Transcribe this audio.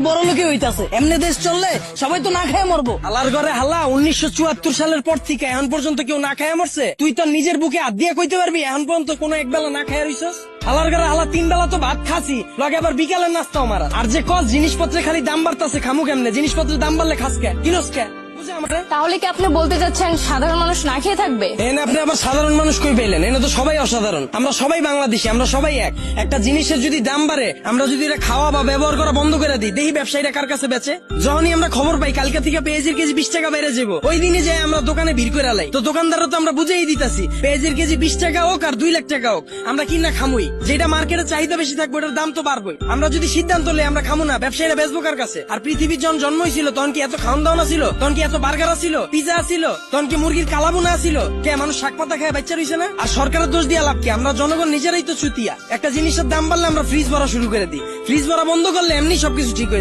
বড় লোকে হইতাছে, এমনি দেশ চললে সবাই তো না খেয়ে মরবো। হালার ঘরে হাল্লা 1974 সালের পর থেকে এখন পর্যন্ত কেউ না খায় মরছে? তুই তোর নিজের বুকে হাত দিয়ে কইতে পারবি এখন পর্যন্ত কোনো একবেলা না খায় রইছস? হালার ঘরে হালা 3 বেলা তো ভাত খাসি, লগে আবার বিকালের নাস্তাও মারা। আর যে কস জিনিসপত্রে খালি দাম বাড়তাছে, খামু কেমনে? জিনিসপত্রের দাম বাড়লে খাস কে, কিনস কে? বুঝে আমারে? তাহলে কি আপনি বলতে চাচ্ছেন সাধারণ মানুষ না খেয়ে থাকবে? এনে আপনি আবার সাধারণ মানুষ কই পেলেন? এনে তো সবাই অসাধারণ, আমরা সবাই বাংলাদেশি, আমরা সবাই এক। একটা জিনিসের যদি দাম বাড়ে, আমরা যদি এটা খাওয়া বা ব্যবহার করা বন্ধ করে দিই, দেখি ব্যবসায়ীরা কার কাছে বেচে। যখনই আমরা খবর পাই কালকে থেকে পেঁয়াজের কেজি 20 টাকা বেড়ে যাবো, ওই দিনে যাই আমরা দোকানে ভিড় করে লাই। তো দোকানদাররা তো আমরা বুঝেই দিতাছি পেঁয়াজের কেজি 20 টাকা হোক আর 2 লাখ টাকা হোক, আমরা কি না খামুই। যেটা মার্কেটে চাহিদা বেশি থাকবে ওটার দাম তো বাড়বে। আমরা যদি সিদ্ধান্ত লই আমরা খামু না, ব্যবসায়ীরা বেচবো কার কাছে? আর পৃথিবীর যখন জন্ম হয়েছিল তখন কি এত খাওয়ান দাওয়া ছিল? তখন কি এত বার্গার ছিল, পিজা ছিল? তখন কি মুরগির কালাবুনা ছিল? কে মানুষ শাক পাতা খায় বাচ্চা রইছে না? আর সরকারের দোষ দিয়া লাভ কি? আমরা জনগণ নিজেরাই তো চুতিয়া। একটা জিনিসের দাম বাড়লে আমরা ফ্রিজ ভরা শুরু করে দিই, ফ্রিজ ভরা বন্ধ করলে এমনি সবকিছু ঠিক হয়ে যায়।